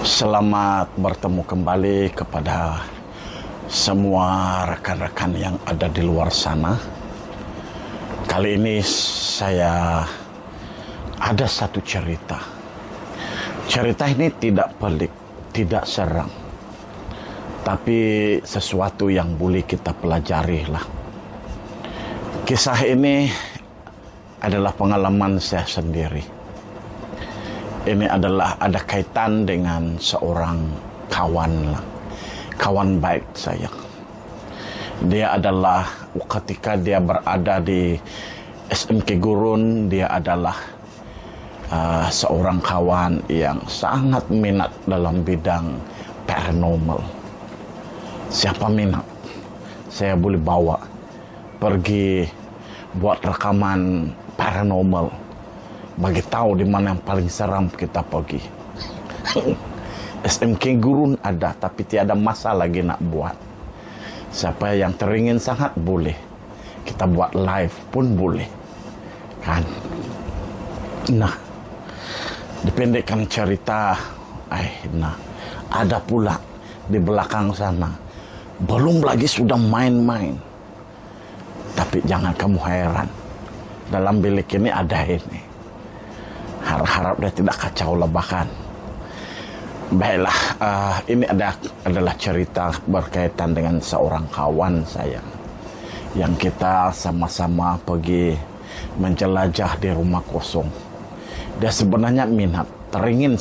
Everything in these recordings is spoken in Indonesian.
Selamat bertemu kembali kepada semua rekan-rekan yang ada di luar sana. Kali ini saya ada satu cerita. Cerita ini tidak pelik, tidak seram, tapi sesuatu yang boleh kita pelajari lah. Kisah ini adalah pengalaman saya sendiri. Ini adalah ada kaitan dengan seorang kawan baik saya. Dia adalah ketika dia berada di SMK Gurun, dia adalah seorang kawan yang sangat minat dalam bidang paranormal. Siapa minat, saya boleh bawa pergi buat rekaman paranormal. Bagi tahu di mana yang paling seram kita pergi. SMK Gurun ada, tapi tiada masa lagi nak buat. Siapa yang teringin sangat boleh. Kita buat live pun boleh. Kan? Nah, dipendekkan cerita. Ada pula di belakang sana. Belum lagi sudah main-main. Tapi jangan kamu heran. Dalam bilik ini ada ini. Harap dia tidak kacau lebakan. Baiklah, ini adalah cerita berkaitan dengan seorang kawan saya yang kita sama-sama pergi menjelajah di rumah kosong. Dia sebenarnya minat, teringin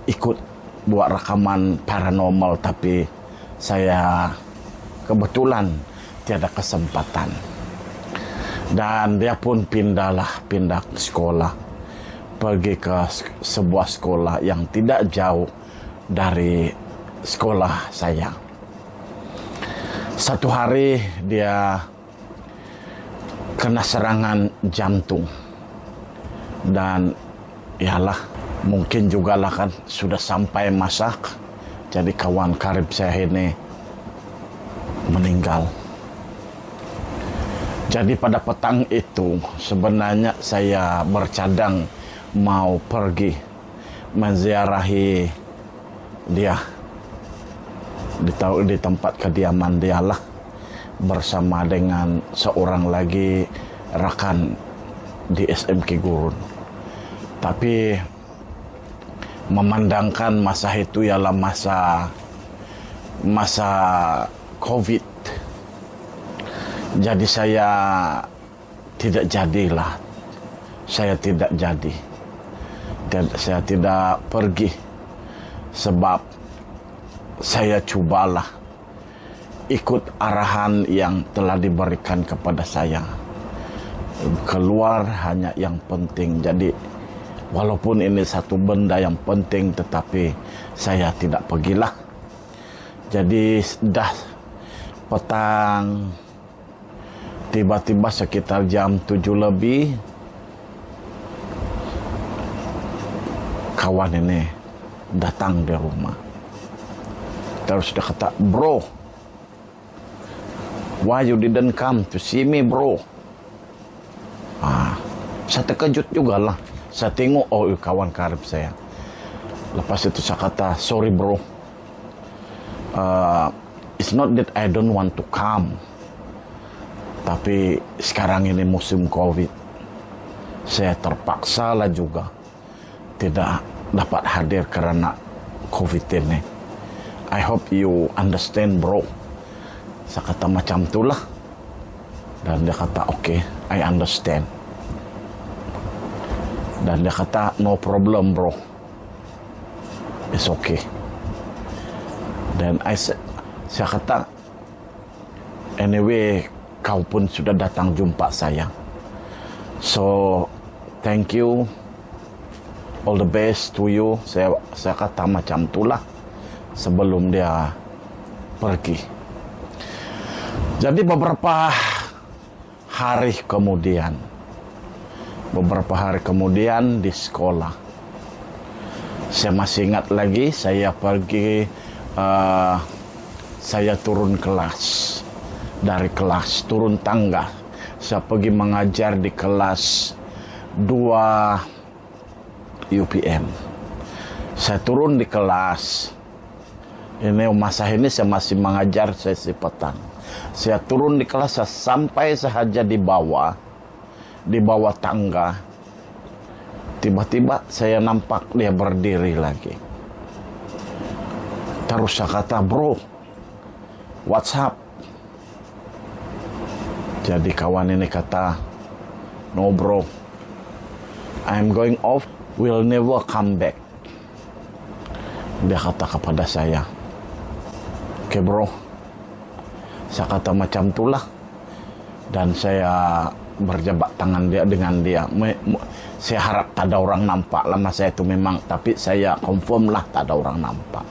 ikut buat rekaman paranormal, tapi saya kebetulan tiada kesempatan. Dan dia pun pindah sekolah, pergi ke sebuah sekolah yang tidak jauh dari sekolah saya. Satu hari dia kena serangan jantung, dan ialah mungkin juga lah kan sudah sampai masak, jadi kawan karib saya ini meninggal. Jadi pada petang itu sebenarnya saya bercadang mau pergi menziarahi dia di tempat kediaman dia lah, bersama dengan seorang lagi rakan di SMK Gurun. Tapi memandangkan masa itu ialah masa COVID. Jadi saya tidak jadilah. Saya tidak jadi. Dan saya tidak pergi. Sebab saya cubalah ikut arahan yang telah diberikan kepada saya. Keluar hanya yang penting. Jadi walaupun ini satu benda yang penting, tetapi saya tidak pergilah. Jadi dah petang, tiba-tiba sekitar jam 7 lebih, kawan ini datang di rumah. Terus dia kata, "Bro, why you didn't come to see me, bro?" Saya terkejut juga lah. Saya tengok, oh kawan karib saya. Lepas itu saya kata, "Sorry bro, it's not that I don't want to come. Tapi sekarang ini musim COVID. Saya terpaksa lah juga tidak dapat hadir karena COVID ini. I hope you understand bro." Saya kata macam itulah. Dan dia kata, "Okay, I understand." Dan dia kata, "No problem bro. It's okay." Dan saya kata, "Anyway, kau pun sudah datang jumpa saya. So, thank you. All the best to you." Saya kata macam itulah sebelum dia pergi. Jadi beberapa hari kemudian di sekolah, saya masih ingat lagi, saya pergi, saya turun kelas. Dari kelas turun tangga, saya pergi mengajar di kelas 2 UPM. Saya turun di kelas. Ini masa ini saya masih mengajar sesi petang. Saya turun di kelas, saya sampai sahaja di bawah tangga. Tiba-tiba saya nampak dia berdiri lagi. Terus saya kata, "Bro, what's up?" Jadi kawan ini kata, "No bro, I'm going off, will never come back." Dia kata kepada saya, "Oke bro." Saya kata macam itulah. Dan saya berjabat tangan dengan dia. Saya harap tak ada orang nampak. Lama saya itu memang, tapi saya confirm lah tak ada orang nampak.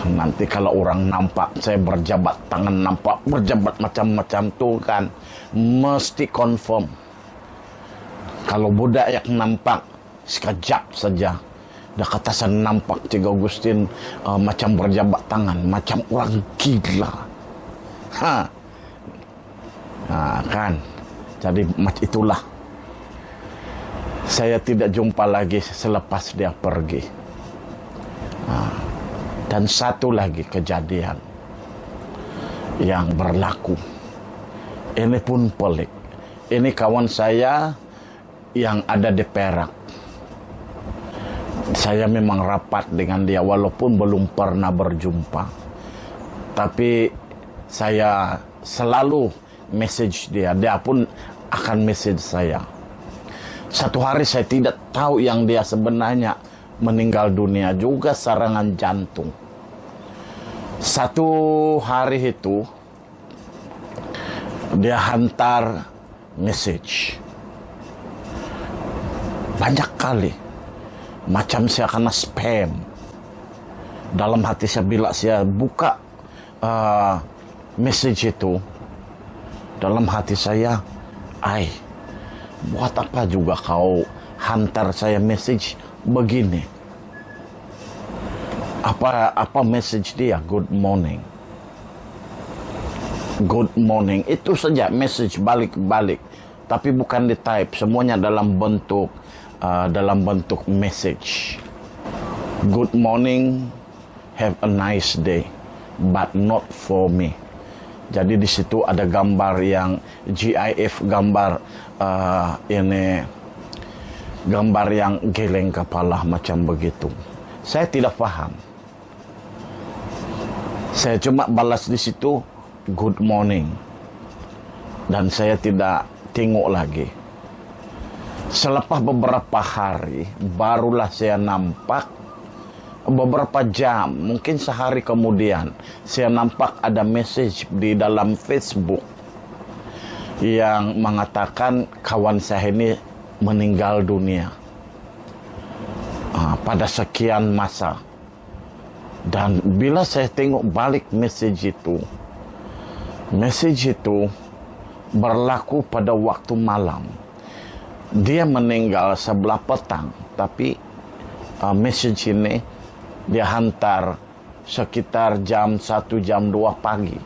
Nanti kalau orang nampak, saya berjabat tangan nampak, berjabat macam-macam tuh kan, mesti confirm. Kalau budak yang nampak, sekejap saja. Dah kata saya nampak Cik Augustin macam berjabat tangan, macam orang gila. Kan. Jadi macam itulah. Saya tidak jumpa lagi selepas dia pergi. Dan satu lagi kejadian yang berlaku. Ini pun pelik. Ini kawan saya yang ada di Perak. Saya memang rapat dengan dia walaupun belum pernah berjumpa. Tapi saya selalu message dia. Dia pun akan message saya. Satu hari saya tidak tahu yang dia sebenarnya meninggal dunia juga serangan jantung. Satu hari itu dia hantar message banyak kali, macam saya kena spam. Dalam hati saya bila saya buka message itu, dalam hati saya, buat apa juga kau hantar saya message begini? Apa message dia? Good morning. Good morning. Itu saja message balik-balik. Tapi bukan di type. Semuanya dalam bentuk message. Good morning. Have a nice day. But not for me. Jadi di situ ada gambar yang GIF, gambar ini gambar yang geleng kepala macam begitu. Saya tidak paham. Saya cuma balas di situ good morning. Dan saya tidak tengok lagi. Selepas beberapa hari barulah saya nampak, beberapa jam, mungkin sehari kemudian, saya nampak ada message di dalam Facebook yang mengatakan kawan saya ini meninggal dunia pada sekian masa. Dan bila saya tengok balik message itu berlaku pada waktu malam. Dia meninggal sebelah petang, tapi message ini dia hantar sekitar jam 1, jam 2 pagi.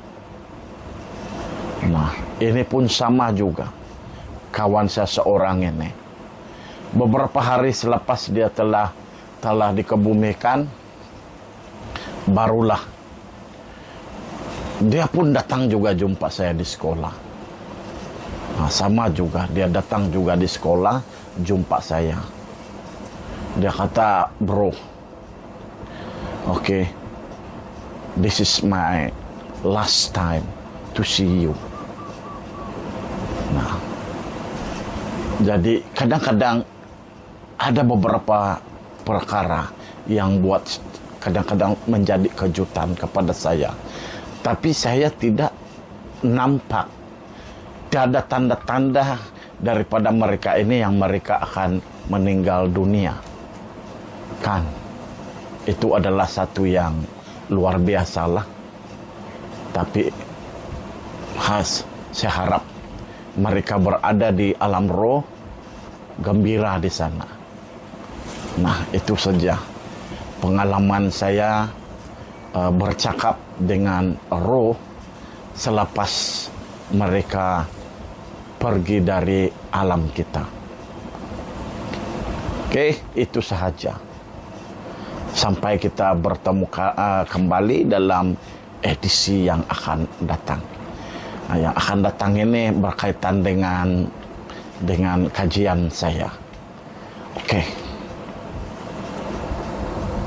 Nah, ini pun sama juga. Kawan saya seorang ini. Beberapa hari selepas dia telah dikebumikan, barulah dia pun datang juga jumpa saya di sekolah. Nah, sama juga, dia datang juga di sekolah, jumpa saya. Dia kata, "Bro, okay, this is my last time to see you." Nah, jadi kadang-kadang ada beberapa perkara yang buat kadang-kadang menjadi kejutan kepada saya. Tapi saya tidak nampak, tidak ada tanda-tanda daripada mereka ini yang mereka akan meninggal dunia. Kan, itu adalah satu yang luar biasa lah. Tapi saya harap mereka berada di alam roh, gembira di sana. Nah, itu saja pengalaman saya bercakap dengan roh selepas mereka pergi dari alam kita. Oke, itu sahaja. Sampai kita bertemu kembali dalam edisi yang akan datang. Yang akan datang ini berkaitan dengan kajian saya. Oke.